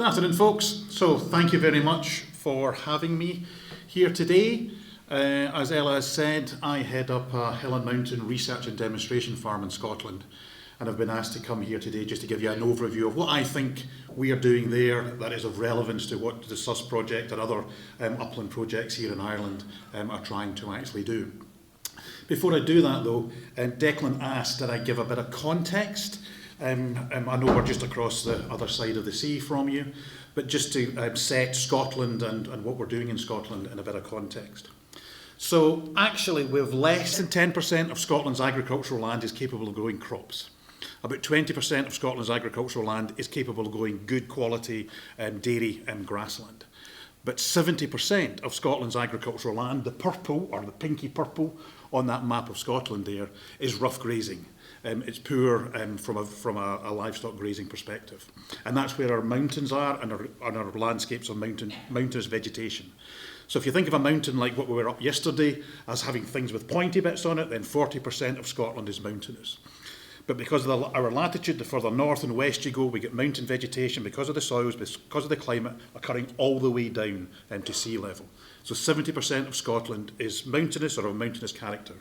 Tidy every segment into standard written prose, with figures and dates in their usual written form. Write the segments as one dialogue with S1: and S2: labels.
S1: Good afternoon, folks. So thank you very much for having me here today. As Ella has said, I head up a Hill and Mountain research and demonstration farm in Scotland, and I've been asked to come here today just to give you an overview of what I think we are doing there that is of relevance to what the SUAS Project and other upland projects here in Ireland are trying to actually do. Before I do that though, Declan asked that I give a bit of context. I know we're just across the other side of the sea from you, but just to set Scotland and what we're doing in Scotland in a bit of context. So actually, with less than 10% of Scotland's agricultural land is capable of growing crops. About 20% of Scotland's agricultural land is capable of growing good quality dairy and grassland. But 70% of Scotland's agricultural land, the purple or the pinky purple on that map of Scotland there, is rough grazing. It's poor from a livestock grazing perspective. And that's where our mountains are and our landscapes of mountainous vegetation. So if you think of a mountain like what we were up yesterday as having things with pointy bits on it, then 40% of Scotland is mountainous. But because of our latitude, the further north and west you go, we get mountain vegetation because of the soils, because of the climate, occurring all the way down to sea level. So 70% of Scotland is mountainous or of mountainous character.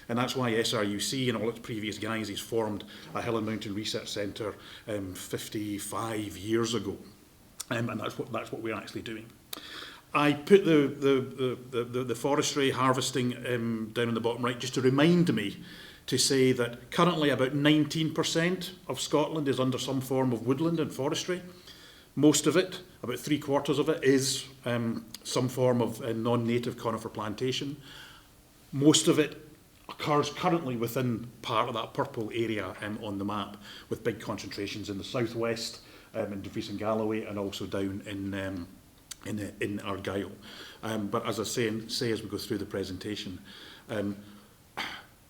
S1: And that's why SRUC and all its previous guises formed a Hill and Mountain Research Centre 55 years ago. And that's what we're actually doing. I put the forestry harvesting down in the bottom right just to remind me to say that currently about 19% of Scotland is under some form of woodland and forestry. Most of it, about 3/4 of it, is some form of non-native conifer plantation. Most of it occurs currently within part of that purple area on the map, with big concentrations in the southwest, in Dumfries and Galloway, and also down in Argyll. But as I say as we go through the presentation,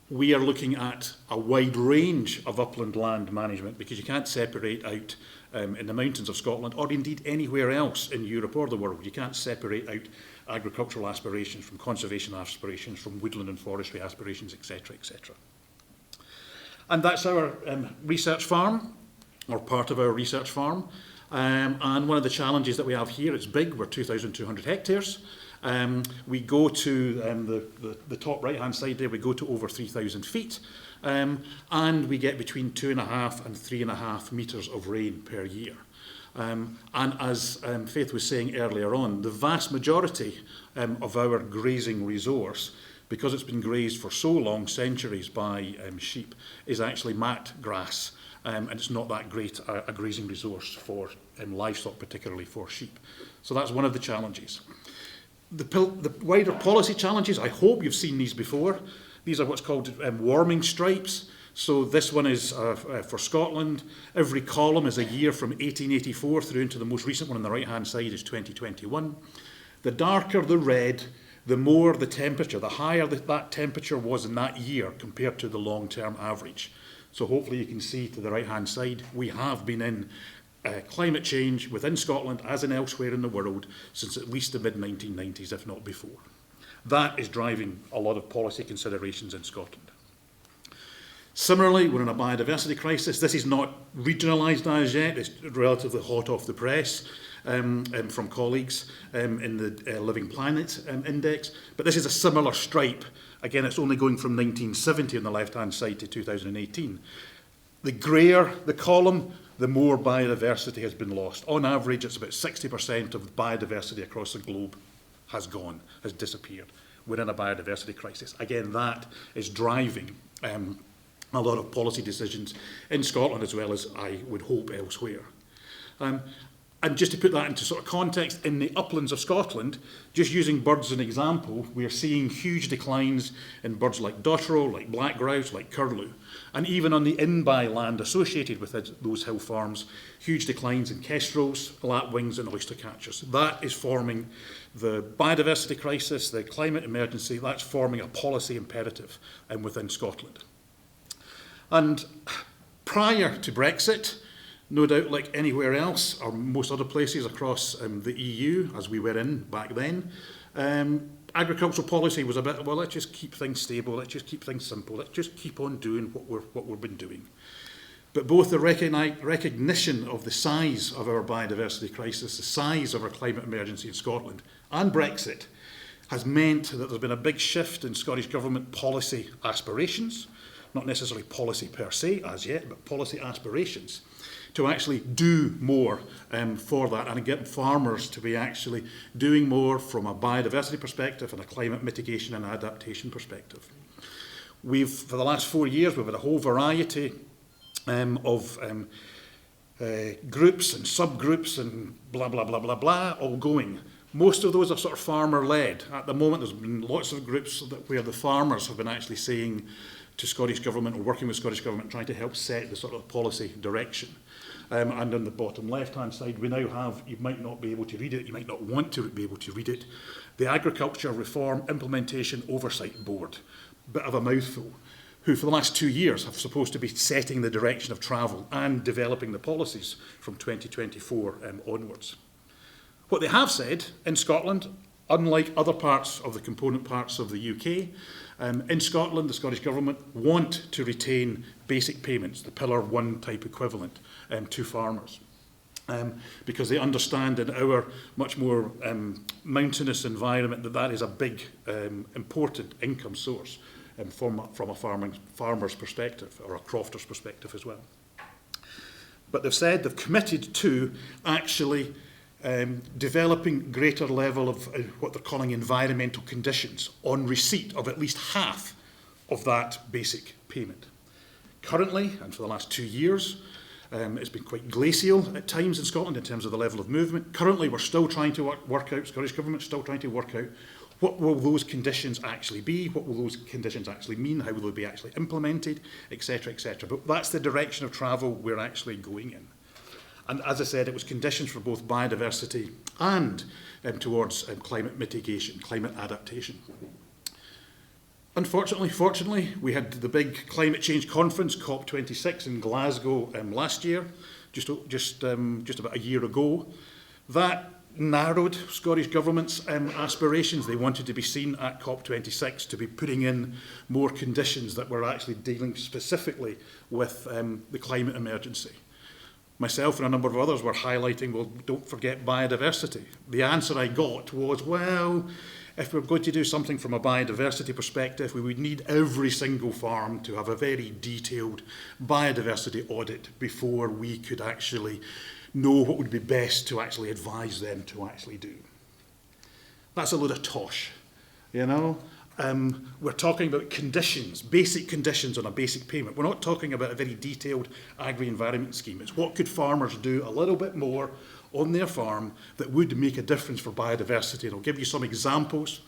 S1: we are looking at a wide range of upland land management, because you can't separate out in the mountains of Scotland, or indeed anywhere else in Europe or the world, you can't separate out agricultural aspirations from conservation aspirations, from woodland and forestry aspirations, etc., etc. And that's our research farm, or part of our research farm. And one of the challenges that we have here, it's big, we're 2,200 hectares. We go to the top right-hand side there, we go to over 3,000 feet, and we get between 2.5 and 3.5 metres of rain per year. And as Faith was saying earlier on, the vast majority of our grazing resource, because it's been grazed for so long, centuries, by sheep, is actually mat grass. And it's not that great a grazing resource for livestock, particularly for sheep. So that's one of the challenges. The wider policy challenges, I hope you've seen these before. These are what's called warming stripes. So this one is for Scotland. Every column is a year from 1884 through into the most recent one on the right-hand side is 2021. The darker the red, the more the temperature, the higher that temperature was in that year compared to the long-term average. So hopefully you can see to the right-hand side, we have been in climate change within Scotland, as in elsewhere in the world, since at least the mid-1990s, if not before. That is driving a lot of policy considerations in Scotland. Similarly, we're in a biodiversity crisis. This is not regionalised as yet. It's relatively hot off the press from colleagues in the Living Planet Index. But this is a similar stripe. Again, it's only going from 1970 on the left-hand side to 2018. The greyer the column, the more biodiversity has been lost. On average, it's about 60% of biodiversity across the globe has gone, has disappeared. We're in a biodiversity crisis. Again, that is driving a lot of policy decisions in Scotland, as well as I would hope elsewhere. And just to put that into sort of context, in the uplands of Scotland, just using birds as an example, we are seeing huge declines in birds like dotterel, like black grouse, like curlew. And even on the Aglionby land associated with those hill farms, huge declines in kestrels, lapwings and oystercatchers. That is forming the biodiversity crisis, the climate emergency, that's forming a policy imperative within Scotland. And prior to Brexit, no doubt like anywhere else, or most other places across the EU, as we were in back then, agricultural policy was a bit, well, let's just keep things stable, let's just keep things simple, let's just keep on doing what we've been doing. But both the recognition of the size of our biodiversity crisis, the size of our climate emergency in Scotland, and Brexit has meant that there's been a big shift in Scottish Government policy aspirations, not necessarily policy per se as yet, but policy aspirations, to actually do more for that and get farmers to be actually doing more from a biodiversity perspective and a climate mitigation and adaptation perspective. For the last 4 years, we've had a whole variety of groups and subgroups and blah, blah, blah, blah, blah, all going. Most of those are sort of farmer-led. At the moment, there's been lots of groups where the farmers have been actually saying to Scottish Government or working with Scottish Government, trying to help set the sort of policy direction. And on the bottom left-hand side, we now have, you might not be able to read it, you might not want to be able to read it, the Agriculture Reform Implementation Oversight Board, bit of a mouthful, who for the last 2 years have supposed to be setting the direction of travel and developing the policies from 2024 onwards. What they have said in Scotland, unlike other parts of the component parts of the UK, in Scotland, the Scottish Government want to retain basic payments, the Pillar 1 type equivalent, to farmers. Because they understand in our much more mountainous environment that is a big, important income source from a farmer's perspective, or a crofter's perspective as well. But they've committed to actually developing greater level of what they're calling environmental conditions on receipt of at least half of that basic payment. Currently, and for the last 2 years, it's been quite glacial at times in Scotland in terms of the level of movement. Currently, we're still trying to work out, Scottish Government still trying to work out what will those conditions actually be, what will those conditions actually mean, how will they be actually implemented, etc., etc. But that's the direction of travel we're actually going in. And as I said, it was conditions for both biodiversity and towards climate mitigation, climate adaptation. Fortunately, we had the big climate change conference, COP26 in Glasgow last year, just about a year ago. That narrowed Scottish Government's aspirations. They wanted to be seen at COP26 to be putting in more conditions that were actually dealing specifically with the climate emergency. Myself and a number of others were highlighting, well, don't forget biodiversity. The answer I got was, well, if we're going to do something from a biodiversity perspective, we would need every single farm to have a very detailed biodiversity audit before we could actually know what would be best to actually advise them to actually do. That's a load of tosh, you know. We're talking about conditions, basic conditions on a basic payment. We're not talking about a very detailed agri-environment scheme. It's what could farmers do a little bit more on their farm that would make a difference for biodiversity. And I'll give you some examples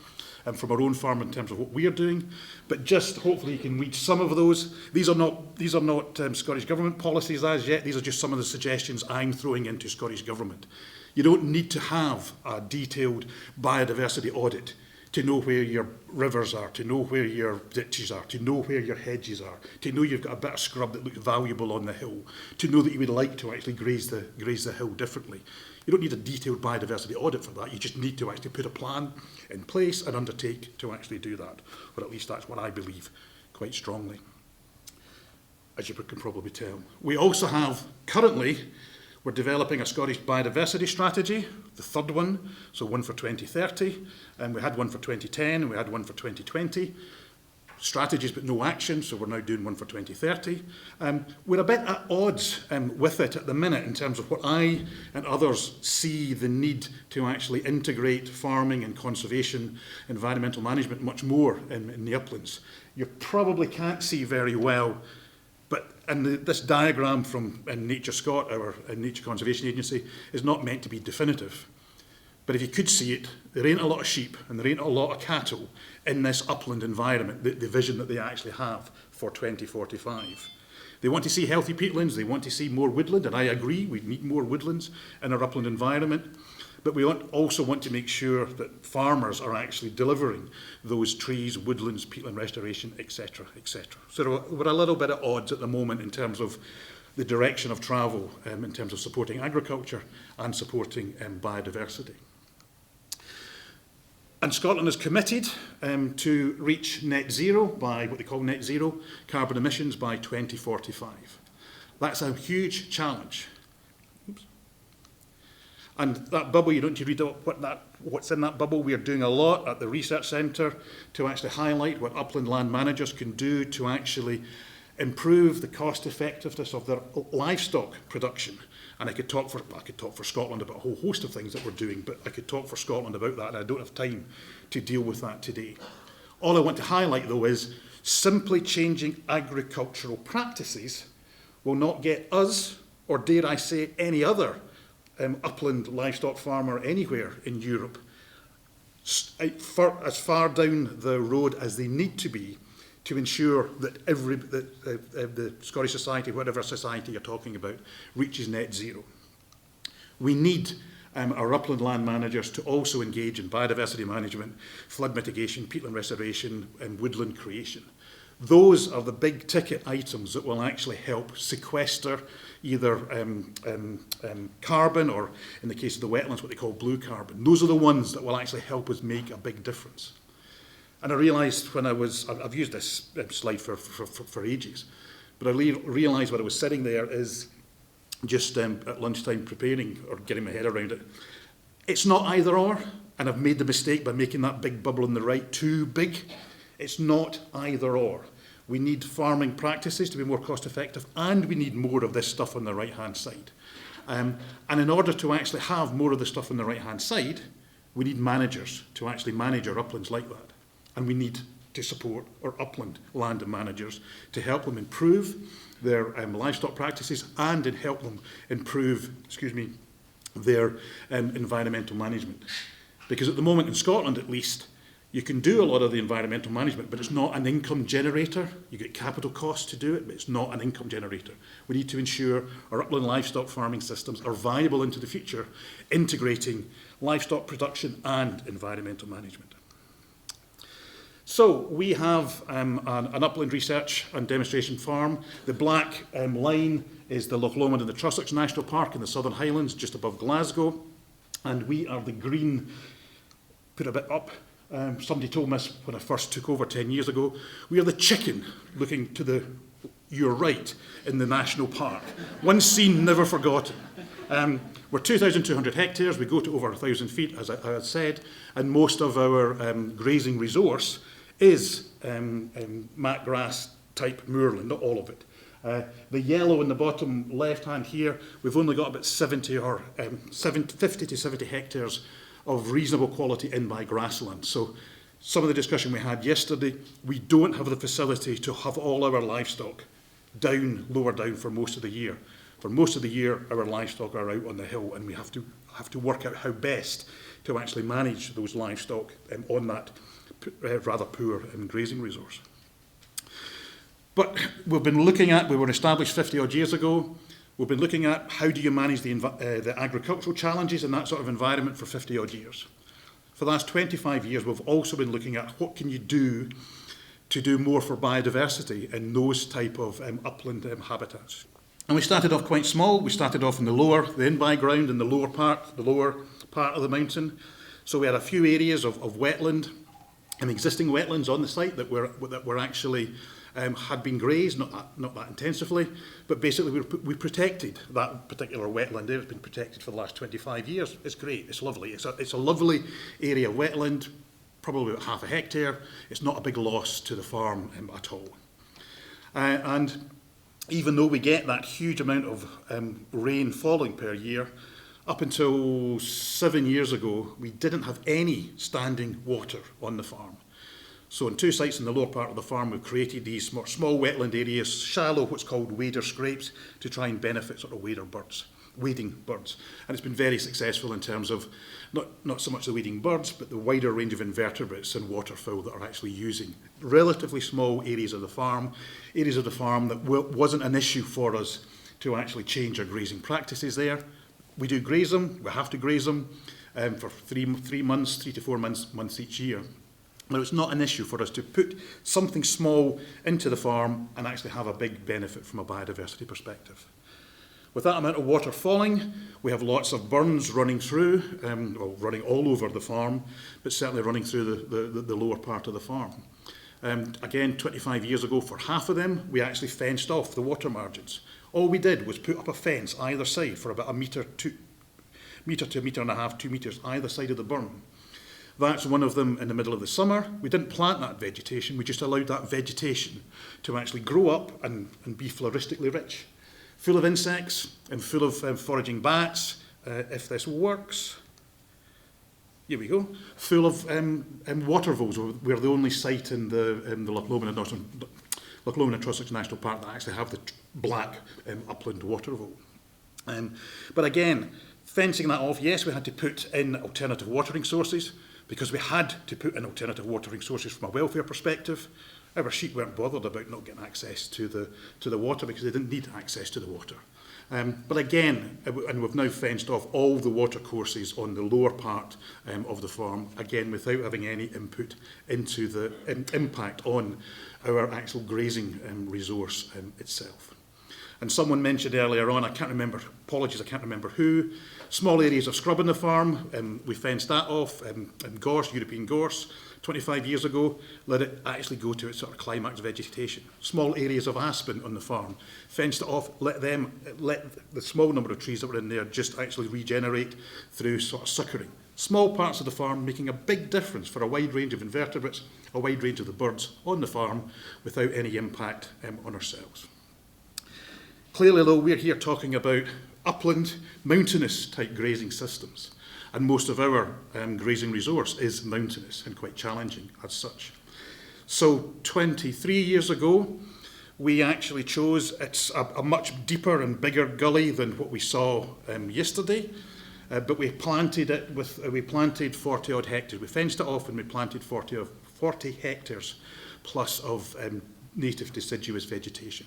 S1: from our own farm in terms of what we're doing, but just hopefully you can read some of those. These are not Scottish Government policies as yet. These are just some of the suggestions I'm throwing into Scottish Government. You don't need to have a detailed biodiversity audit to know where your rivers are, to know where your ditches are, to know where your hedges are, to know you've got a bit of scrub that looks valuable on the hill, to know that you would like to actually graze the hill differently. You don't need a detailed biodiversity audit for that. You just need to actually put a plan in place and undertake to actually do that. Or at least that's what I believe quite strongly, as you can probably tell. We also have, currently, we're developing a Scottish biodiversity strategy, the third one, so one for 2030, and we had one for 2010, and we had one for 2020. Strategies but no action, so we're now doing one for 2030. We're a bit at odds with it at the minute in terms of what I and others see the need to actually integrate farming and conservation, environmental management much more in the uplands. You probably can't see very well, but this diagram from Nature Scot, our Nature Conservation Agency, is not meant to be definitive. But if you could see it, there ain't a lot of sheep and there ain't a lot of cattle in this upland environment, the vision that they actually have for 2045. They want to see healthy peatlands, they want to see more woodland, and I agree, we need more woodlands in our upland environment. But we also want to make sure that farmers are actually delivering those trees, woodlands, peatland restoration, etc., etc. So we're a little bit at odds at the moment in terms of the direction of travel, in terms of supporting agriculture and supporting biodiversity. And Scotland is committed to reach net zero by what they call net zero carbon emissions by 2045. That's a huge challenge. Oops. And that bubble, you don't need to read what's in that bubble. We are doing a lot at the Research Centre to actually highlight what upland land managers can do to actually improve the cost effectiveness of their livestock production. And I could talk for Scotland about a whole host of things that we're doing, but I could talk for Scotland about that, and I don't have time to deal with that today. All I want to highlight, though, is simply changing agricultural practices will not get us, or dare I say, any other upland livestock farmer anywhere in Europe as far down the road as they need to be to ensure that the Scottish society, whatever society you're talking about, reaches net zero. We need our upland land managers to also engage in biodiversity management, flood mitigation, peatland restoration, and woodland creation. Those are the big ticket items that will actually help sequester either carbon, or in the case of the wetlands, what they call blue carbon. Those are the ones that will actually help us make a big difference. And I realised when I've used this slide for ages, but I realised when I was sitting there is just at lunchtime preparing or getting my head around it. It's not either or, and I've made the mistake by making that big bubble on the right too big. It's not either or. We need farming practices to be more cost effective, and we need more of this stuff on the right hand side. And in order to actually have more of the stuff on the right hand side, we need managers to actually manage our uplands like that. And we need to support our upland land managers to help them improve their livestock practices and help them improve, their environmental management. Because at the moment in Scotland, at least, you can do a lot of the environmental management, but it's not an income generator. You get capital costs to do it, but it's not an income generator. We need to ensure our upland livestock farming systems are viable into the future, integrating livestock production and environmental management. So we have an upland research and demonstration farm. The black line is the Loch Lomond and the Trossachs National Park in the Southern Highlands, just above Glasgow. And we are the green, put a bit up. Somebody told me when I first took over 10 years ago, we are the chicken looking to your right in the national park. One scene never forgotten. We're 2,200 hectares, we go to over 1,000 feet, as I said, and most of our grazing resource is mat grass type moorland, not all of it. The yellow in the bottom left hand here, we've only got about 50 to 70 hectares of reasonable quality in-by grassland. So some of the discussion we had yesterday, we don't have the facility to have all our livestock lower down for most of the year. For most of the year, our livestock are out on the hill, and we have to work out how best to actually manage those livestock on that rather poor grazing resource. But we were established 50 odd years ago. We've been looking at how do you manage the agricultural challenges in that sort of environment for 50 odd years. For the last 25 years, we've also been looking at what can you do to do more for biodiversity in those type of upland habitats. And we started off quite small. We started off in the in-by ground in the lower part of the mountain. So we had a few areas of wetland and existing wetlands on the site that were actually had been grazed, not that intensively, but basically we protected that particular wetland there. It's been protected for the last 25 years. It's great, it's lovely. It's a lovely area of wetland, probably about half a hectare. It's not a big loss to the farm at all. And even though we get that huge amount of rain falling per year, up until 7 years ago, we didn't have any standing water on the farm. So in 2 sites in the lower part of the farm, we've created these small wetland areas, shallow, what's called wader scrapes, to try and benefit sort of wading birds. And it's been very successful in terms of not so much the wading birds, but the wider range of invertebrates and waterfowl that are actually using relatively small areas of the farm that wasn't an issue for us to actually change our grazing practices there. We do graze them, we have to graze them for 3 to 4 months each year. But it's not an issue for us to put something small into the farm and actually have a big benefit from a biodiversity perspective. With that amount of water falling, we have lots of burns running through, running all over the farm, but certainly running through the lower part of the farm. Again, 25 years ago, for half of them, we actually fenced off the water margins. All we did was put up a fence either side for about a metre to a metre and a half, 2 metres either side of the burn. That's one of them in the middle of the summer. We didn't plant that vegetation, we just allowed that vegetation to actually grow up and be floristically rich. Full of insects and full of foraging bats, if this works. Here we go. Full of water voles. We're the only site in the Loch Lomond and Trossachs National Park that actually have the black upland water vole. But again, fencing that off, yes, we had to put in alternative watering sources because we had to put in alternative watering sources from a welfare perspective. Our sheep weren't bothered about not getting access to the water because they didn't need access to the water. But again, and we've now fenced off all the water courses on the lower part of the farm, again without having any input into the impact on our actual grazing resource itself. And someone mentioned earlier on, I can't remember, apologies, I can't remember who, small areas of scrub in the farm, we fenced that off, gorse, European gorse, 25 years ago, let it actually go to its sort of climax vegetation. Small areas of aspen on the farm, fenced it off, let the small number of trees that were in there just actually regenerate through sort of suckering. Small parts of the farm making a big difference for a wide range of invertebrates, a wide range of the birds on the farm without any impact on ourselves. Clearly, though, we're here talking about upland, mountainous type grazing systems. And most of our grazing resource is mountainous and quite challenging as such. So 23 years ago, we actually chose, it's a much deeper and bigger gully than what we saw yesterday, but we planted it we planted 40 odd hectares. We fenced it off and we planted 40 hectares plus of native deciduous vegetation.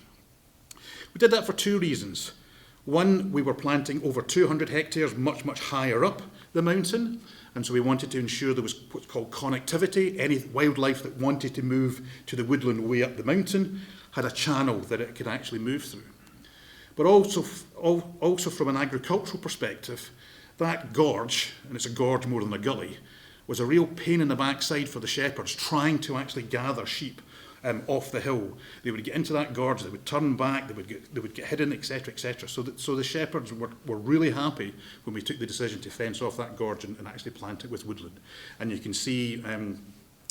S1: We did that for two reasons. One, we were planting over 200 hectares much, much higher up the mountain, and so we wanted to ensure there was what's called connectivity. Any wildlife that wanted to move to the woodland way up the mountain had a channel that it could actually move through. But also from an agricultural perspective, that gorge, and it's a gorge more than a gully, was a real pain in the backside for the shepherds trying to actually gather sheep off the hill. They would get into that gorge, they would turn back, they would get hidden, etc., etc. So the shepherds were really happy when we took the decision to fence off that gorge and actually plant it with woodland. And you can see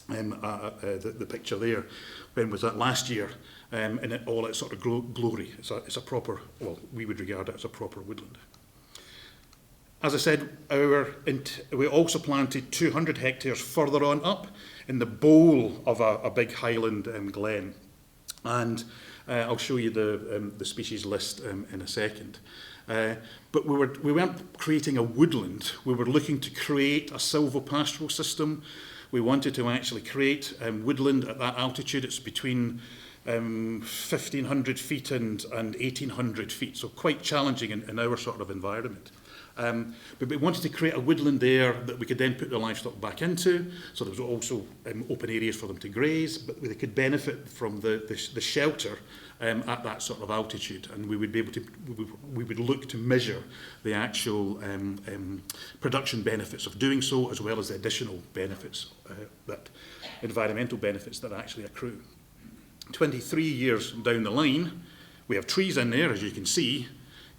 S1: the picture there. When was that? Last year, in all its sort of glory. It's a proper, well, we would regard it as a proper woodland. As I said, we also planted 200 hectares further on up in the bowl of a big highland glen. And I'll show you the species list in a second. But we weren't creating a woodland. We were looking to create a silvopastoral system. We wanted to actually create woodland at that altitude. It's between 1,500 feet and 1,800 feet, so quite challenging in our sort of environment. But we wanted to create a woodland there that we could then put the livestock back into, so there was also open areas for them to graze, but they could benefit from the shelter at that sort of altitude, and we would be able to we would look to measure the actual production benefits of doing so, as well as the additional benefits, that environmental benefits that actually accrue. 23 years down the line, we have trees in there, as you can see.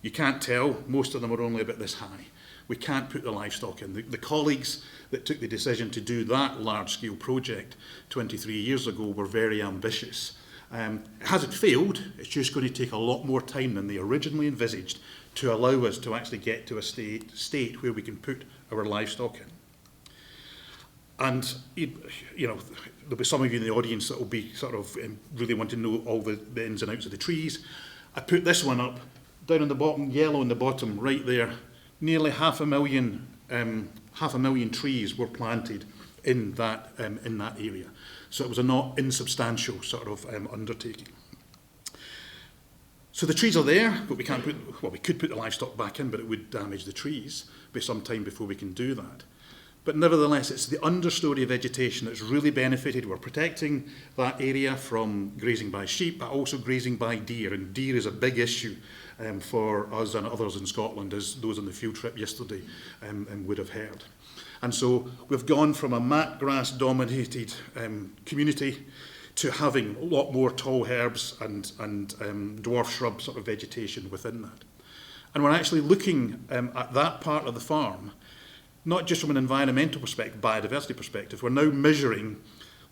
S1: You can't tell, most of them are only about this high. We can't put the livestock in. The colleagues that took the decision to do that large-scale project 23 years ago were very ambitious. It hasn't failed, it's just going to take a lot more time than they originally envisaged to allow us to actually get to a state where we can put our livestock in. And, you know, there'll be some of you in the audience that will be sort of really want to know all the ins and outs of the trees. I put this one up. Down on the bottom, yellow on the bottom, right there, nearly 500,000 trees were planted in that area. So it was a not insubstantial sort of undertaking. So the trees are there, but we can't put, well, we could put the livestock back in, but it would damage the trees. It'll be some time before we can do that. But nevertheless, it's the understory vegetation that's really benefited. We're protecting that area from grazing by sheep, but also grazing by deer. And deer is a big issue for us and others in Scotland, as those on the field trip yesterday would have heard. And so we've gone from a mat grass dominated community to having a lot more tall herbs and dwarf shrub sort of vegetation within that. And we're actually looking at that part of the farm, not just from an environmental perspective, biodiversity perspective. We're now measuring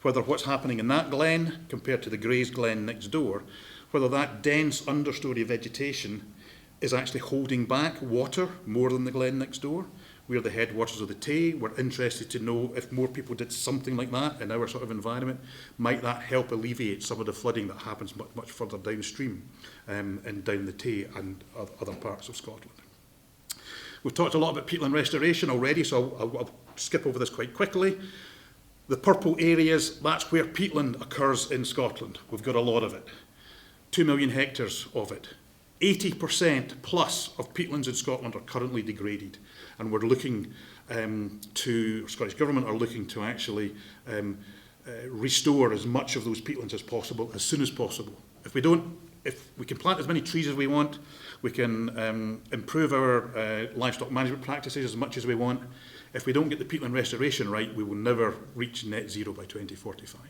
S1: whether what's happening in that glen compared to the grazed glen next door, whether that dense understory vegetation is actually holding back water more than the glen next door. We're the headwaters of the Tay. We're interested to know if more people did something like that in our sort of environment, might that help alleviate some of the flooding that happens much, much further downstream and down the Tay and other parts of Scotland. We've talked a lot about peatland restoration already, so I'll skip over this quite quickly. The purple areas, that's where peatland occurs in Scotland. We've got a lot of it. 2 million hectares of it. 80% plus of peatlands in Scotland are currently degraded, and we're looking to, Scottish Government are looking to actually restore as much of those peatlands as possible, as soon as possible. If we can plant as many trees as we want, we can improve our livestock management practices as much as we want. If we don't get the peatland restoration right, we will never reach net zero by 2045.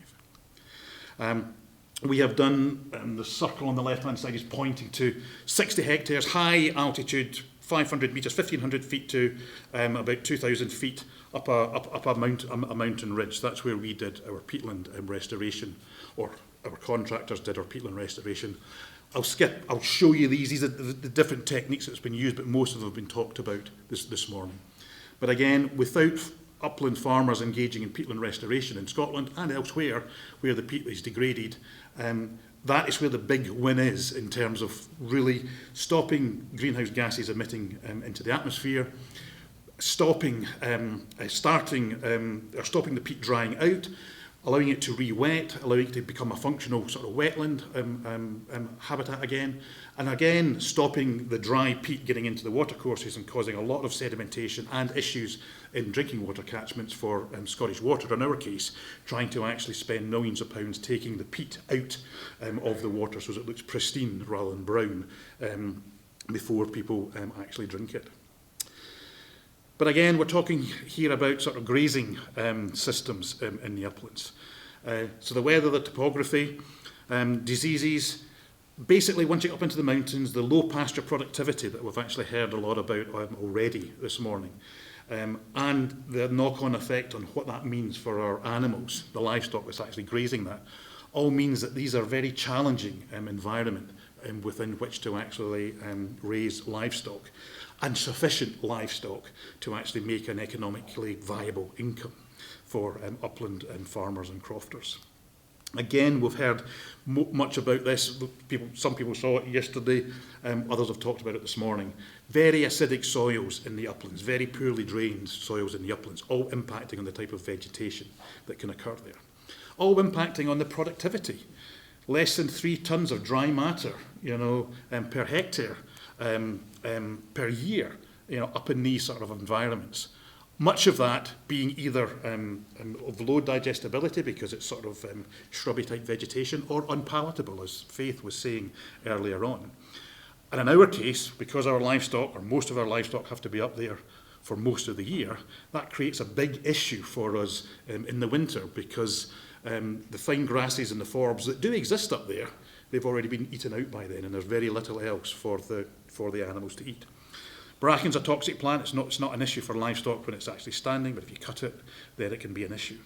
S1: We have done, the circle on the left-hand side is pointing to 60 hectares, high altitude, 500 metres, 1,500 feet to about 2,000 feet up a mountain ridge. That's where we did our peatland restoration, or our contractors did our peatland restoration. I'll show you these. These are the different techniques that's been used, but most of them have been talked about this morning. But again, without upland farmers engaging in peatland restoration in Scotland and elsewhere where the peat is degraded, that is where the big win is in terms of really stopping greenhouse gases emitting into the atmosphere, stopping the peat drying out, allowing it to re-wet, allowing it to become a functional sort of wetland habitat again, and again stopping the dry peat getting into the watercourses and causing a lot of sedimentation and issues in drinking water catchments for Scottish Water, in our case, trying to actually spend millions of pounds taking the peat out of the water so that it looks pristine rather than brown before people actually drink it. But again, we're talking here about sort of grazing systems in the uplands. So the weather, the topography, diseases, basically once you get up into the mountains, the low pasture productivity that we've actually heard a lot about already this morning, and the knock-on effect on what that means for our animals, the livestock that's actually grazing that, all means that these are very challenging environment within which to actually raise livestock, and sufficient livestock to actually make an economically viable income for upland farmers and crofters. Again, we've heard much about this. Some people saw it yesterday, others have talked about it this morning. Very acidic soils in the uplands, very poorly drained soils in the uplands, all impacting on the type of vegetation that can occur there. All impacting on the productivity. Less than 3 tonnes of dry matter, per hectare per year, up in these sort of environments. Much of that being either of low digestibility because it's sort of shrubby type vegetation, or unpalatable, as Faith was saying earlier on. And in our case, because our livestock, or most of our livestock, have to be up there for most of the year, that creates a big issue for us in the winter, because the fine grasses and the forbs that do exist up there, they've already been eaten out by then, and there's very little else for the animals to eat. Bracken's a toxic plant. It's not an issue for livestock when it's actually standing, but if you cut it, then it can be an issue.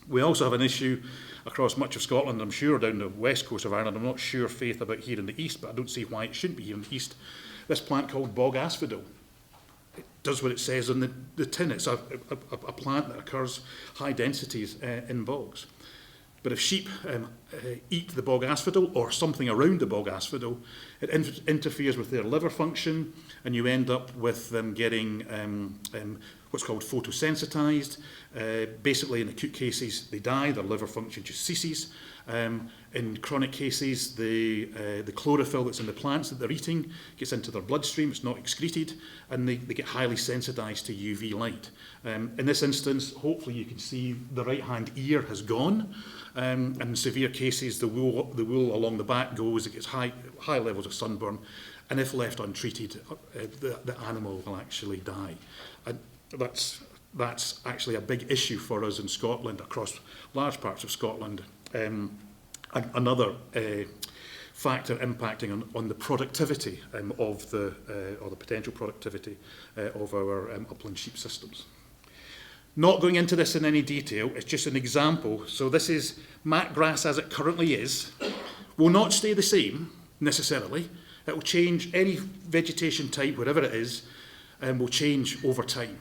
S1: We also have an issue across much of Scotland, I'm sure down the west coast of Ireland. I'm not sure, Faith, about here in the east, but I don't see why it shouldn't be here in the east. This plant called bog asphodel. It does what it says on the tin. It's a plant that occurs high densities in bogs. But if sheep eat the bog asphodel or something around the bog asphodel, it interferes with their liver function, and you end up with them getting what's called photosensitized. Basically, in acute cases, they die, their liver function just ceases. In chronic cases, the chlorophyll that's in the plants that they're eating gets into their bloodstream, it's not excreted, and they get highly sensitized to UV light. In this instance, hopefully you can see the right-hand ear has gone. In severe cases, the wool along the back goes, it gets high levels of sunburn, and if left untreated, the animal will actually die. And that's actually a big issue for us in Scotland, across large parts of Scotland. another factor impacting on the productivity of the or the potential productivity of our upland sheep systems. Not going into this in any detail, it's just an example. So this is mat grass as it currently is. Will not stay the same necessarily. It will change, any vegetation type, whatever it is, will change over time,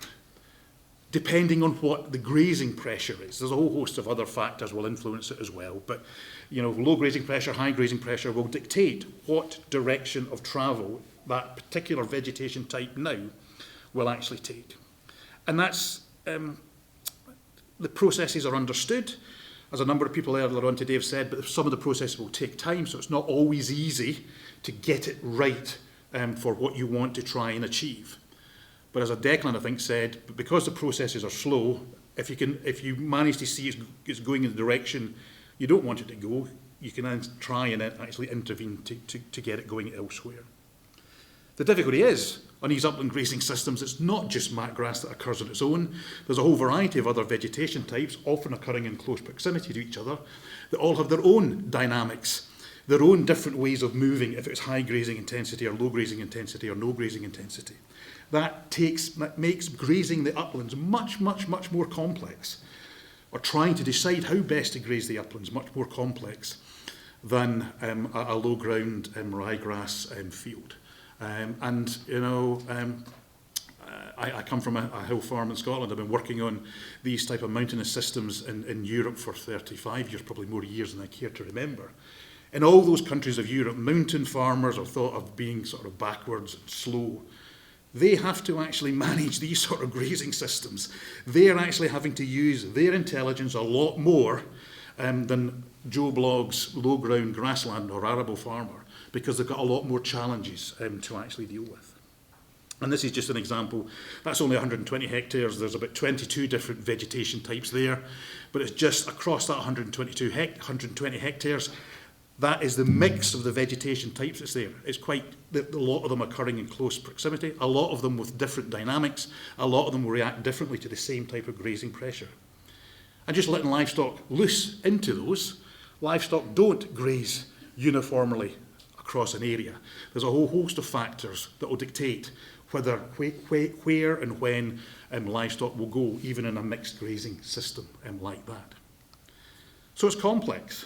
S1: depending on what the grazing pressure is. There's a whole host of other factors will influence it as well, but you know, low grazing pressure, high grazing pressure will dictate what direction of travel that particular vegetation type now will actually take. And that's, the processes are understood, as a number of people earlier on today have said, but some of the processes will take time, so it's not always easy to get it right for what you want to try and achieve. But as Declan, I think, said, because the processes are slow, if you manage to see it's going in the direction you don't want it to go, you can then try and actually intervene to get it going elsewhere. The difficulty is, on these upland grazing systems, it's not just mat grass that occurs on its own. There's a whole variety of other vegetation types, often occurring in close proximity to each other, that all have their own dynamics, their own different ways of moving, if it's high grazing intensity or low grazing intensity or no grazing intensity. That makes grazing the uplands much, much, much more complex, or trying to decide how best to graze the uplands much more complex than a low ground ryegrass field. And you know, I come from a hill farm in Scotland. I've been working on these type of mountainous systems in Europe for 35 years, probably more years than I care to remember. In all those countries of Europe, mountain farmers are thought of being sort of backwards and slow. They have to actually manage these sort of grazing systems. They're actually having to use their intelligence a lot more than Joe Blogg's low ground grassland or arable farmer, because they've got a lot more challenges to actually deal with. And this is just an example. That's only 120 hectares. There's about 22 different vegetation types there, but it's just across that 120 hectares. That is the mix of the vegetation types that's there. It's quite, a lot of them occurring in close proximity, a lot of them with different dynamics, a lot of them will react differently to the same type of grazing pressure. And just letting livestock loose into those, livestock don't graze uniformly across an area. There's a whole host of factors that will dictate whether, where and when livestock will go, even in a mixed grazing system like that. So it's complex.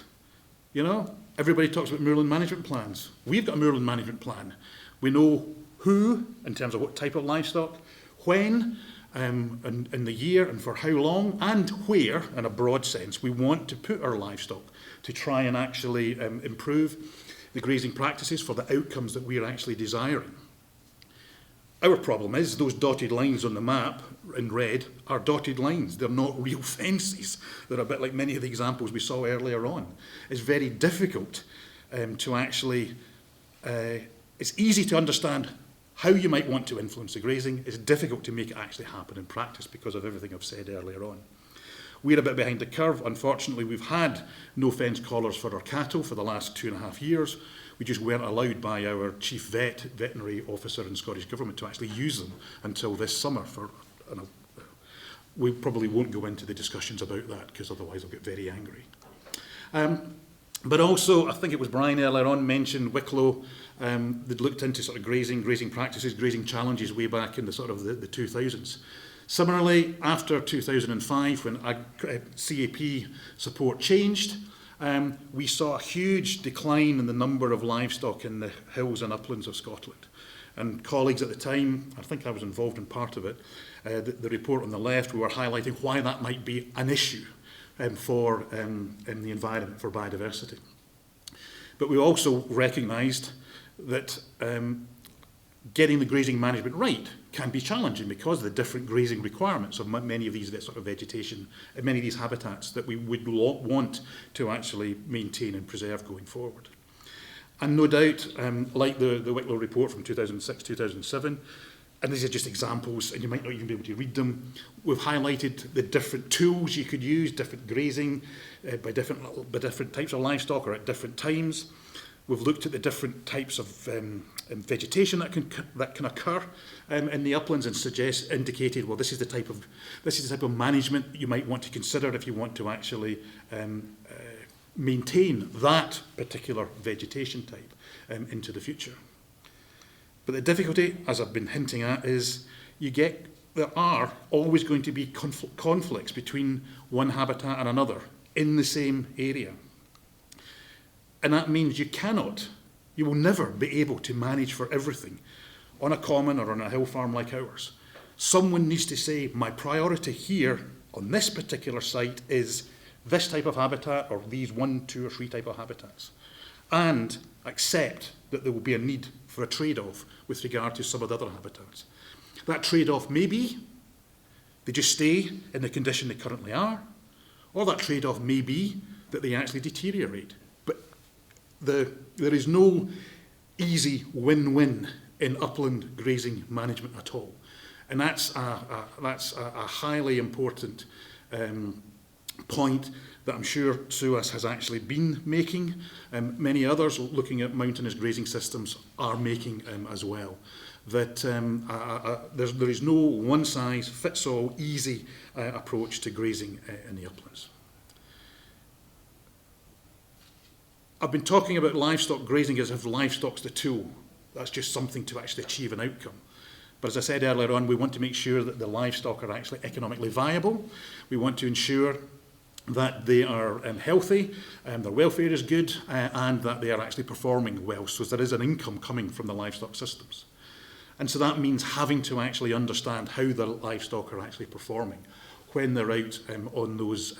S1: You know, everybody talks about moorland management plans. We've got a moorland management plan. We know who, in terms of what type of livestock, when, in the year and for how long, and where, in a broad sense, we want to put our livestock to try and actually improve the grazing practices for the outcomes that we're actually desiring. Our problem is those dotted lines on the map in red are dotted lines. They're not real fences. They're a bit like many of the examples we saw earlier on. It's very difficult to actually, it's easy to understand how you might want to influence the grazing. It's difficult to make it actually happen in practice because of everything I've said earlier on. We're a bit behind the curve. Unfortunately, we've had no fence collars for our cattle for the last 2.5 years. We just weren't allowed by our chief veterinary officer in Scottish Government to actually use them until this summer. We probably won't go into the discussions about that because otherwise I'll get very angry. But also, I think it was Brian earlier on mentioned Wicklow. They'd looked into sort of grazing practices, grazing challenges way back in the sort of the 2000s. Similarly, after 2005, when CAP support changed, we saw a huge decline in the number of livestock in the hills and uplands of Scotland. And colleagues at the time, I think I was involved in part of it, the report on the left, we were highlighting why that might be an issue for in the environment for biodiversity. But we also recognised that getting the grazing management right can be challenging because of the different grazing requirements of many of these sort of vegetation, many of these habitats that we would want to actually maintain and preserve going forward. And no doubt, like the Wicklow report from 2006-2007, and these are just examples, and you might not even be able to read them, we've highlighted the different tools you could use, different grazing by different types of livestock or at different times. We've looked at the different types of vegetation that can occur in the uplands and indicated, well, this is the type of management you might want to consider if you want to actually maintain that particular vegetation type into the future. But the difficulty, as I've been hinting at, is there are always going to be conflicts between one habitat and another in the same area. And that means you will never be able to manage for everything on a common or on a hill farm like ours. Someone needs to say, my priority here on this particular site is this type of habitat or these 1, 2 or 3 type of habitats, and accept that there will be a need for a trade-off with regard to some of the other habitats. That trade-off may be they just stay in the condition they currently are, or that trade-off may be that they actually deteriorate. But there is no easy win-win in upland grazing management at all. And that's a highly important point that I'm sure SUAS has actually been making. Many others looking at mountainous grazing systems are making as well. That there is no one-size-fits-all easy approach to grazing in the uplands. I've been talking about livestock grazing as if livestock's the tool. That's just something to actually achieve an outcome. But as I said earlier on, we want to make sure that the livestock are actually economically viable. We want to ensure that they are healthy, their welfare is good, and that they are actually performing well. So there is an income coming from the livestock systems. And so that means having to actually understand how the livestock are actually performing when they're out on those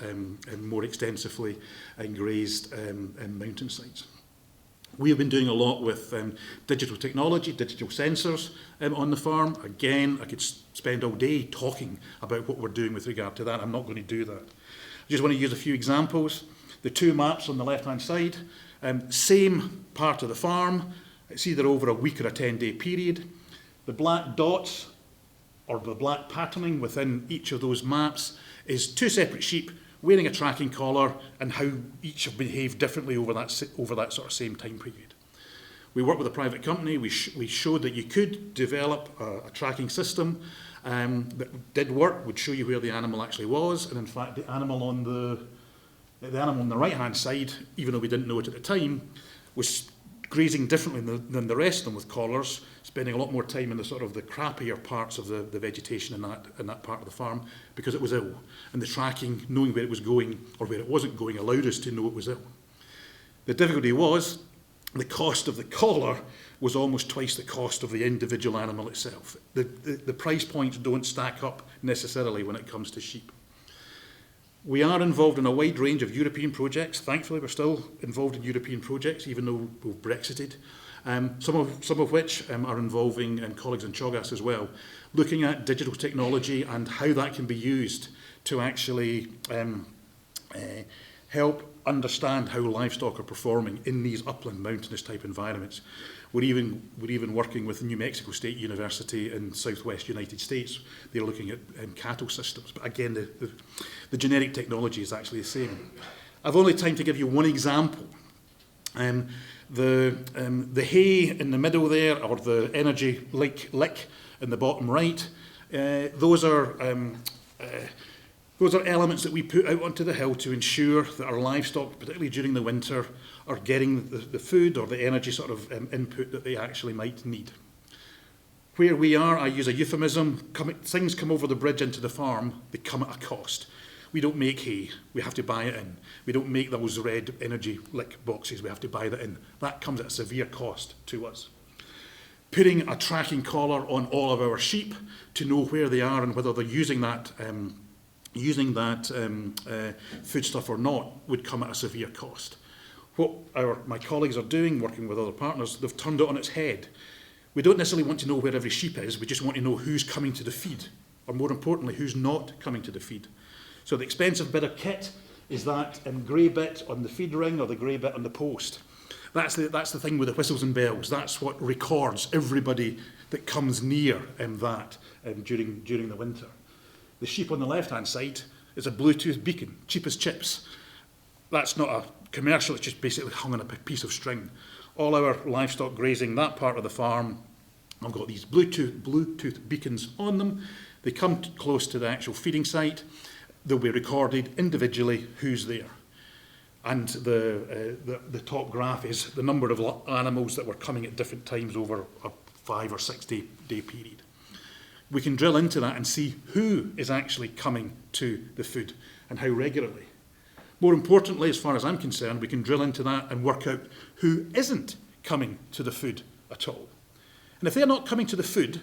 S1: more extensively grazed mountain sites. We have been doing a lot with digital technology, digital sensors on the farm. Again, I could spend all day talking about what we're doing with regard to that. I'm not going to do that. I just want to use a few examples. The 2 maps on the left-hand side, same part of the farm. It's either over a week or a 10-day period. The black dots, or the black patterning within each of those maps, is 2 separate sheep wearing a tracking collar and how each have behaved differently over that sort of same time period. We worked with a private company. We showed that you could develop a tracking system that did work, would show you where the animal actually was, and in fact the animal on the right-hand side, even though we didn't know it at the time, was grazing differently than the rest of them with collars, spending a lot more time in the sort of the crappier parts of the vegetation in that part of the farm because it was ill. And the tracking, knowing where it was going or where it wasn't going, allowed us to know it was ill. The difficulty was the cost of the collar was almost twice the cost of the individual animal itself. The price points don't stack up necessarily when it comes to sheep. We are involved in a wide range of European projects. Thankfully, we're still involved in European projects, even though we've Brexited. Some of which are involving colleagues in Chogas as well, looking at digital technology and how that can be used to actually help understand how livestock are performing in these upland mountainous type environments. We're even working with New Mexico State University in southwest United States. They're looking at cattle systems. But again, the genetic technology is actually the same. I've only time to give you one example. The hay in the middle there, or the energy lick in the bottom right, those are elements that we put out onto the hill to ensure that our livestock, particularly during the winter, are getting the food or the energy sort of input that they actually might need. Where we are, I use a euphemism, things come over the bridge into the farm, they come at a cost. We don't make hay, we have to buy it in. We don't make those red energy lick boxes, we have to buy that in. That comes at a severe cost to us. Putting a tracking collar on all of our sheep to know where they are and whether they're using that foodstuff or not would come at a severe cost. What my colleagues are doing, working with other partners, they've turned it on its head. We don't necessarily want to know where every sheep is, we just want to know who's coming to the feed, or more importantly, who's not coming to the feed. So the expensive bit of kit is that grey bit on the feed ring or the grey bit on the post. That's the thing with the whistles and bells. That's what records everybody that comes near that during the winter. The sheep on the left-hand side is a Bluetooth beacon, cheap as chips. That's not a commercial, it's just basically hung on a piece of string. All our livestock grazing, that part of the farm, I've got these Bluetooth beacons on them. They come close to the actual feeding site. They'll be recorded individually who's there. And the top graph is the number of animals that were coming at different times over a 5 or 6 day period. We can drill into that and see who is actually coming to the food and how regularly. More importantly, as far as I'm concerned, we can drill into that and work out who isn't coming to the food at all. And if they're not coming to the food,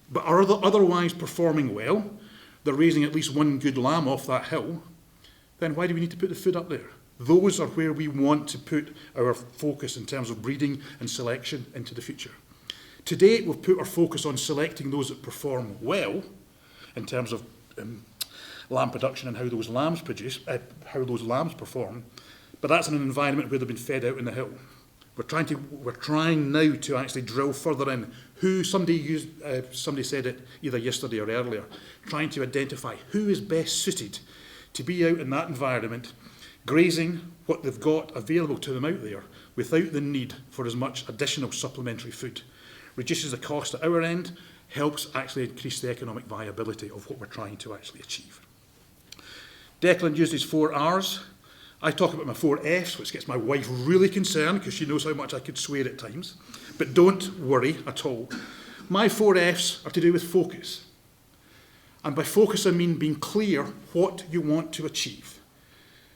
S1: but are otherwise performing well, they're raising at least one good lamb off that hill, then why do we need to put the food up there? Those are where we want to put our focus in terms of breeding and selection into the future. To date, we've put our focus on selecting those that perform well in terms of lamb production and how those lambs perform, but that's in an environment where they've been fed out in the hill. We're trying now to actually drill further in who somebody said it either yesterday or earlier, trying to identify who is best suited to be out in that environment, grazing what they've got available to them out there without the need for as much additional supplementary food. Reduces the cost at our end, helps actually increase the economic viability of what we're trying to actually achieve. Declan uses 4 R's. I talk about my 4 F's, which gets my wife really concerned because she knows how much I could swear at times. But don't worry at all. My 4 F's are to do with focus. And by focus, I mean being clear what you want to achieve.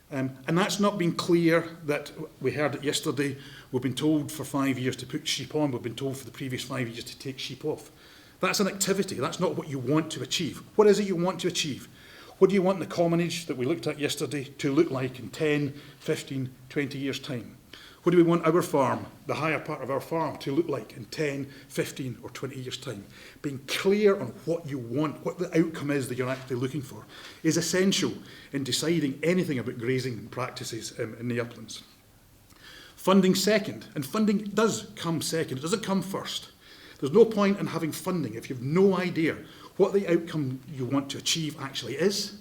S1: And that's not being clear that we heard it yesterday. We've been told for 5 years to put sheep on. We've been told for the previous 5 years to take sheep off. That's an activity. That's not what you want to achieve. What is it you want to achieve? What do you want the commonage that we looked at yesterday to look like in 10, 15, 20 years' time? What do we want our farm, the higher part of our farm, to look like in 10, 15 or 20 years' time? Being clear on what you want, what the outcome is that you're actually looking for, is essential in deciding anything about grazing practices in the uplands. Funding second, and funding does come second, it doesn't come first. There's no point in having funding if you've no idea what the outcome you want to achieve actually is,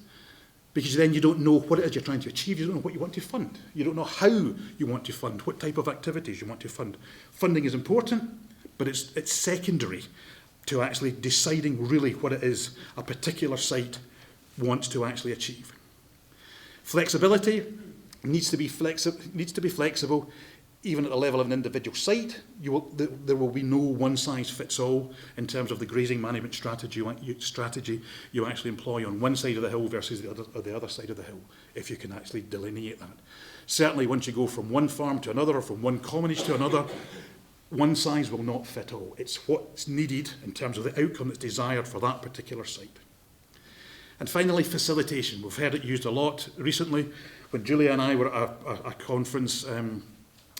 S1: because then you don't know what it is you're trying to achieve, you don't know what you want to fund, you don't know how you want to fund, what type of activities you want to fund. Funding is important, but it's secondary to actually deciding really what it is a particular site wants to actually achieve. Flexibility needs to be flexible. Even at the level of an individual site, there will be no one-size-fits-all in terms of the grazing management strategy you actually employ on one side of the hill versus the other side of the hill, if you can actually delineate that. Certainly, once you go from one farm to another or from one commonage to another, one size will not fit all. It's what's needed in terms of the outcome that's desired for that particular site. And finally, facilitation. We've heard it used a lot recently. When Julia and I were at a conference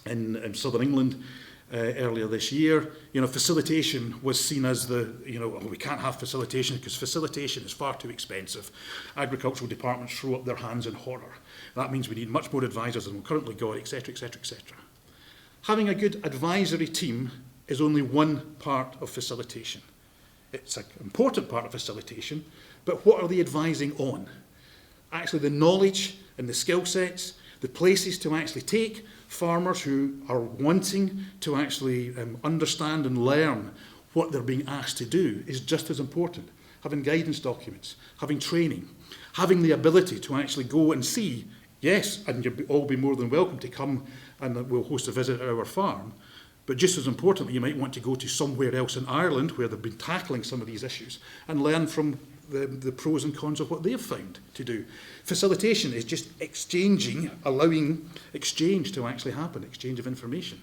S1: in southern England earlier this year, facilitation was seen as we can't have facilitation because facilitation is far too expensive. Agricultural departments throw up their hands in horror. That means we need much more advisors than we've currently got, etc., etc., etc. Having a good advisory team is only one part of facilitation. It's an important part of facilitation, but what are they advising on? Actually, the knowledge and the skill sets, the places to actually take farmers who are wanting to actually understand and learn what they're being asked to do is just as important. Having guidance documents, having training, having the ability to actually go and see, yes, and you'll all be more than welcome to come and we'll host a visit at our farm, but just as importantly, you might want to go to somewhere else in Ireland where they've been tackling some of these issues and learn from the pros and cons of what they've found to do. Facilitation is just allowing exchange to actually happen, exchange of information.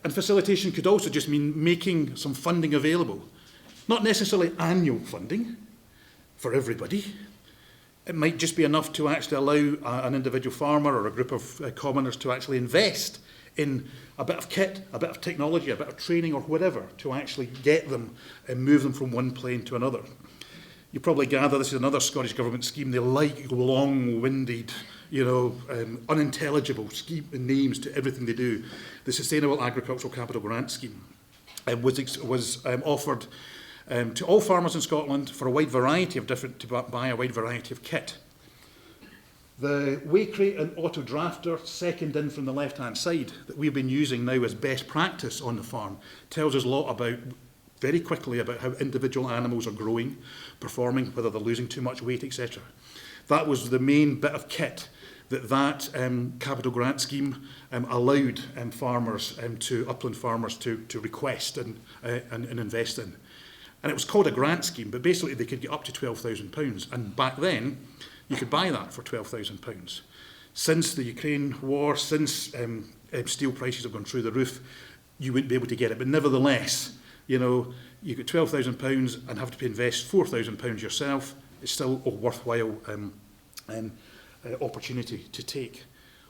S1: And facilitation could also just mean making some funding available. Not necessarily annual funding for everybody. It might just be enough to actually allow an individual farmer or a group of commoners to actually invest in a bit of kit, a bit of technology, a bit of training or whatever to actually get them and move them from one plane to another. You probably gather this is another Scottish Government scheme. They like long-winded, unintelligible names to everything they do. The Sustainable Agricultural Capital Grant Scheme was offered to all farmers in Scotland for a wide variety of to buy a wide variety of kit. The weigh crate and auto drafter, second in from the left-hand side, that we've been using now as best practice on the farm, tells us a lot very quickly about how individual animals are growing, performing, whether they're losing too much weight, etc. That was the main bit of kit that capital grant scheme allowed upland farmers to request and invest in. And it was called a grant scheme, but basically they could get up to £12,000. And back then, you could buy that for £12,000. Since the Ukraine war, since steel prices have gone through the roof, you wouldn't be able to get it. But nevertheless, you get £12,000 and have to invest £4,000 yourself. It's still a worthwhile opportunity to take.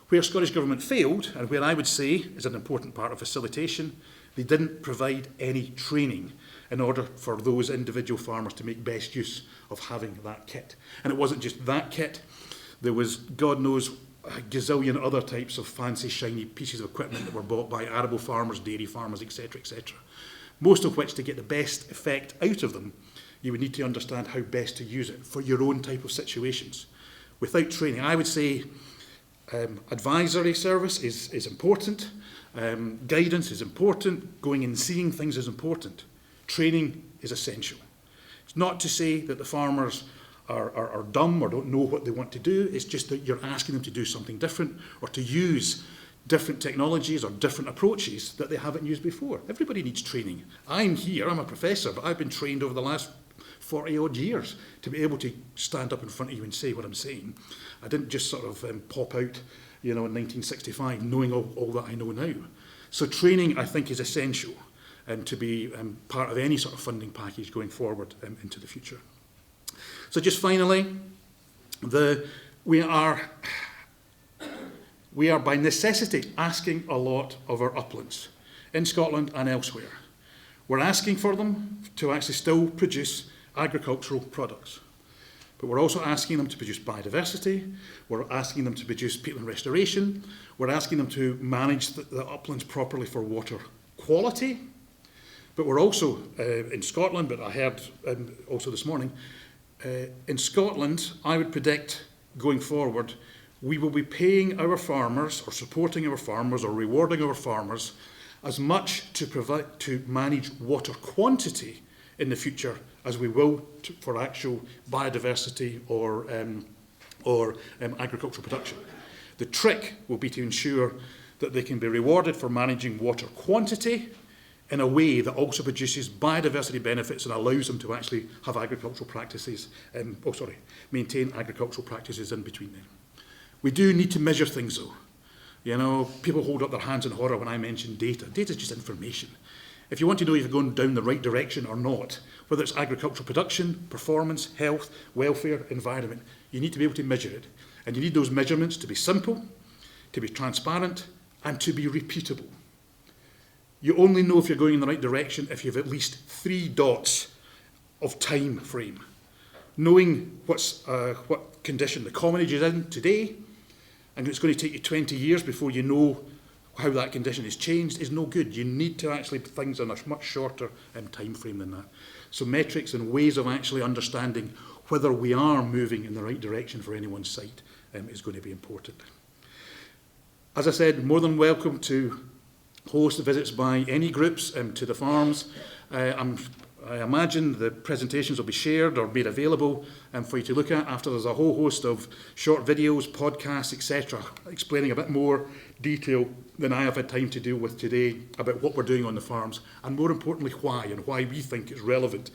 S1: Where Scottish Government failed, and where I would say is an important part of facilitation, they didn't provide any training in order for those individual farmers to make best use of having that kit. And it wasn't just that kit. There was, God knows, a gazillion other types of fancy, shiny pieces of equipment that were bought by arable farmers, dairy farmers, etc., etc. Most of which, to get the best effect out of them, you would need to understand how best to use it for your own type of situations. Without training, I would say advisory service is important, guidance is important, going and seeing things is important. Training is essential. It's not to say that the farmers are dumb or don't know what they want to do, it's just that you're asking them to do something different or to use different technologies or different approaches that they haven't used before. Everybody needs training. I'm a professor, but I've been trained over the last 40 odd years to be able to stand up in front of you and say what I'm saying. I didn't just sort of pop out, in 1965 knowing all that I know now. So training, I think, is essential to be part of any sort of funding package going forward into the future. So just finally, we are by necessity asking a lot of our uplands in Scotland and elsewhere. We're asking for them to actually still produce agricultural products. But we're also asking them to produce biodiversity, we're asking them to produce peatland restoration, we're asking them to manage the uplands properly for water quality. But we're also, in Scotland, but I heard also this morning, in Scotland, I would predict going forward, we will be paying our farmers or supporting our farmers or rewarding our farmers as much to manage water quantity in the future as we will for actual biodiversity or agricultural production. The trick will be to ensure that they can be rewarded for managing water quantity in a way that also produces biodiversity benefits and allows them to actually have agricultural practices, maintain agricultural practices in between them. We do need to measure things though. People hold up their hands in horror when I mention data. Data is just information. If you want to know if you're going down the right direction or not, whether it's agricultural production, performance, health, welfare, environment, you need to be able to measure it. And you need those measurements to be simple, to be transparent, and to be repeatable. You only know if you're going in the right direction if you have at least 3 dots of time frame. Knowing what condition the commonage is in today, and it's going to take you 20 years before you know how that condition is changed is no good. You need to actually put things on a much shorter time frame than that. So metrics and ways of actually understanding whether we are moving in the right direction for anyone's site is going to be important. As I said, more than welcome to host visits by any groups to the farms. I imagine the presentations will be shared or made available for you to look at after there's a whole host of short videos, podcasts, etc., explaining a bit more detail than I have had time to deal with today about what we're doing on the farms, and more importantly why, and why we think it's relevant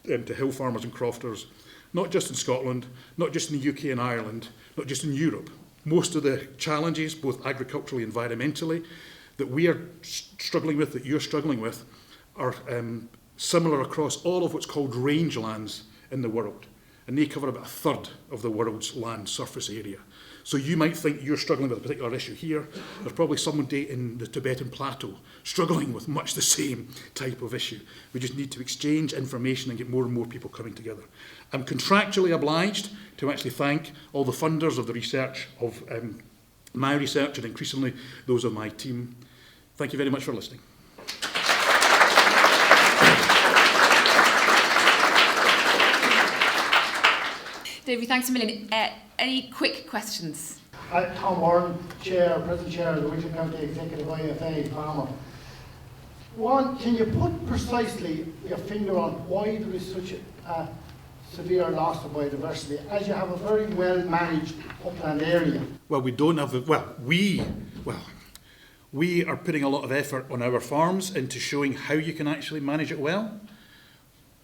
S1: to hill farmers and crofters, not just in Scotland, not just in the UK and Ireland, not just in Europe. Most of the challenges, both agriculturally and environmentally, that we are struggling with, that you're struggling with, are similar across all of what's called rangelands in the world. And they cover about 1/3 of the world's land surface area. So you might think you're struggling with a particular issue here. There's probably somebody in the Tibetan Plateau struggling with much the same type of issue. We just need to exchange information and get more and more people coming together. I'm contractually obliged to actually thank all the funders of the research, of my research, and increasingly those of my team. Thank you very much for listening.
S2: Davy, thanks a million. Any quick questions?
S3: Tom Warren, Present Chair of the Wicklow County Executive IFA Farmer. One, can you put precisely your finger on why there is such a severe loss of biodiversity, as you have a very well managed upland area?
S1: Well, we don't have we are putting a lot of effort on our farms into showing how you can actually manage it well.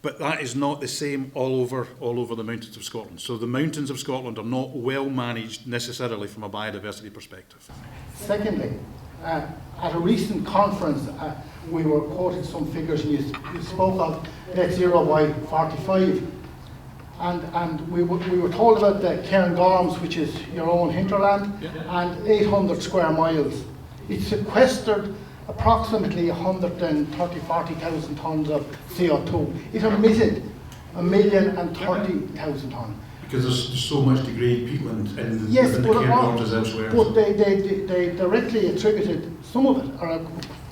S1: But that is not the same all over the mountains of Scotland. So the mountains of Scotland are not well managed necessarily from a biodiversity perspective.
S3: Secondly, at a recent conference, we were quoted some figures, and you spoke of net zero by 45. And we were told about the Cairngorms, which is your own hinterland, and 800 square miles. It sequestered approximately 140,000 tonnes of CO2. It emitted 1,030,000 tonnes.
S1: Because there's so much degraded peatland in the
S3: Cairngorms
S1: as elsewhere.
S3: But they directly attributed some of it, or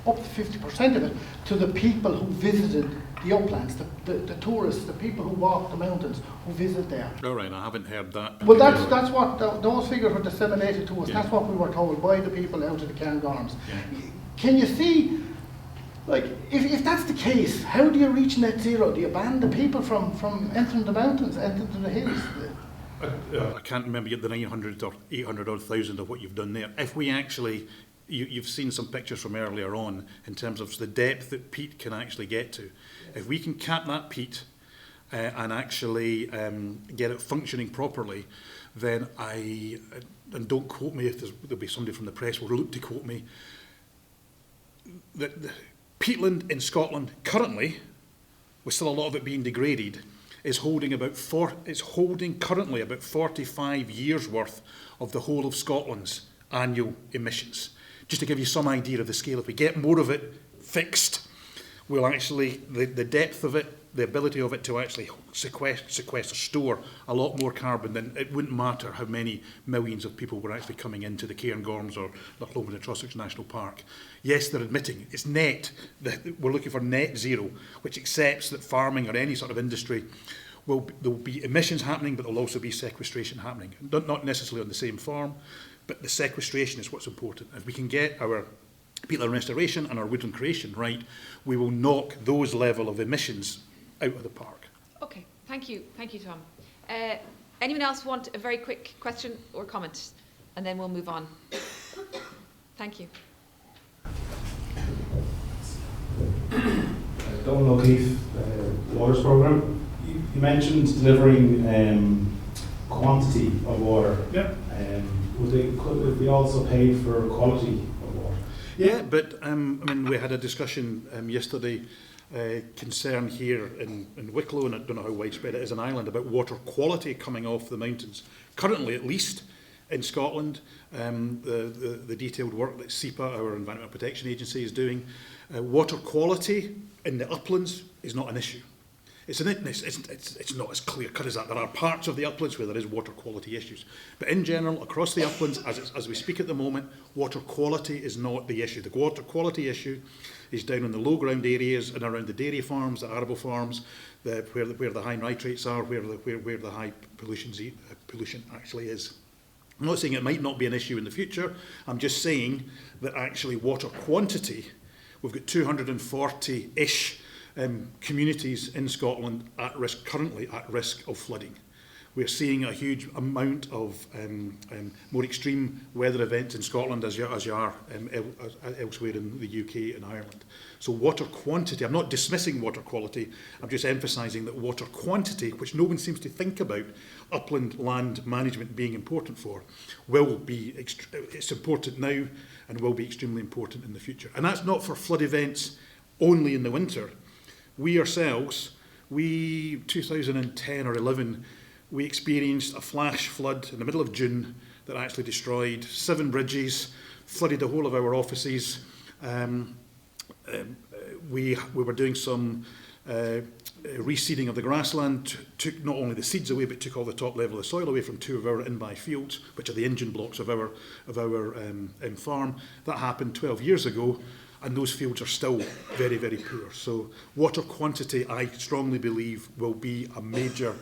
S3: up to 50% of it, to the people who visited the uplands, the tourists, the people who walk the mountains, who visit there.
S1: All right, I haven't heard that.
S3: Well, that's what those figures were disseminated to us.
S1: Yeah.
S3: That's what we were told by the people out of the Cairngorms.
S1: Yeah.
S3: Can you see, like, if that's the case, how do you reach net zero? Do you ban the people from entering the mountains, entering the hills?
S1: I can't remember the 900 or 800 or 1,000 of what you've done there. If we actually, you've seen some pictures from earlier on in terms of the depth that peat can actually get to. If we can cap that peat and actually get it functioning properly, then and don't quote me if there'll be somebody from the press will look to quote me, the peatland in Scotland currently, with still a lot of it being degraded, is holding currently about 45 years worth of the whole of Scotland's annual emissions. Just to give you some idea of the scale, if we get more of it fixed, we'll actually, the depth of it, the ability of it to actually sequester, store a lot more carbon, then it wouldn't matter how many millions of people were actually coming into the Cairngorms or Loch Lomond and Trossachs National Park. Yes, they're admitting it's net. We're looking for net zero, which accepts that farming or any sort of industry there will be emissions happening, but there'll also be sequestration happening. Not necessarily on the same farm, but the sequestration is what's important. If we can get our peatland restoration and our woodland creation right, we will knock those level of emissions out of the park.
S2: Okay, thank you, Tom. Anyone else want a very quick question or comment? And then we'll move on. Thank you.
S4: Donald O'Keefe, Waters Programme. You mentioned delivering quantity of water.
S1: Yeah.
S4: Could we also pay for quality of water?
S1: Yeah, but I mean, we had a discussion yesterday, concern here in Wicklow, and I don't know how widespread it is in Ireland, about water quality coming off the mountains. Currently, at least in Scotland, the detailed work that SEPA, our Environmental Protection Agency, is doing, water quality in the uplands is not an issue. It's not as clear cut as that. There are parts of the uplands where there is water quality issues. But in general, across the uplands, as we speak at the moment, water quality is not the issue. The water quality issue is down in the low ground areas and around the dairy farms, the arable farms, where the high nitrates are, where the high pollution actually is. I'm not saying it might not be an issue in the future. I'm just saying that actually water quantity, we've got 240-ish communities in Scotland currently at risk of flooding. We're seeing a huge amount of more extreme weather events in Scotland as you are elsewhere in the UK and Ireland. So water quantity, I'm not dismissing water quality, I'm just emphasising that water quantity, which no one seems to think about upland land management being important for, it's important now and will be extremely important in the future. And that's not for flood events only in the winter. We ourselves, 2010 or 11, we experienced a flash flood in the middle of June that actually destroyed 7 bridges, flooded the whole of our offices. We were doing some reseeding of the grassland, took not only the seeds away, but took all the top level of soil away from 2 of our in-by fields, which are the engine blocks of our farm. That happened 12 years ago. And those fields are still very, very poor. So water quantity, I strongly believe, will be a major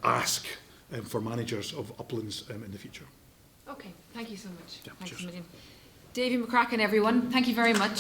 S1: ask for managers of uplands in the future.
S2: Okay, thank you so much.
S1: Yeah,
S2: thanks
S1: cheers.
S2: a million. Davy McCracken, everyone, thank you very much.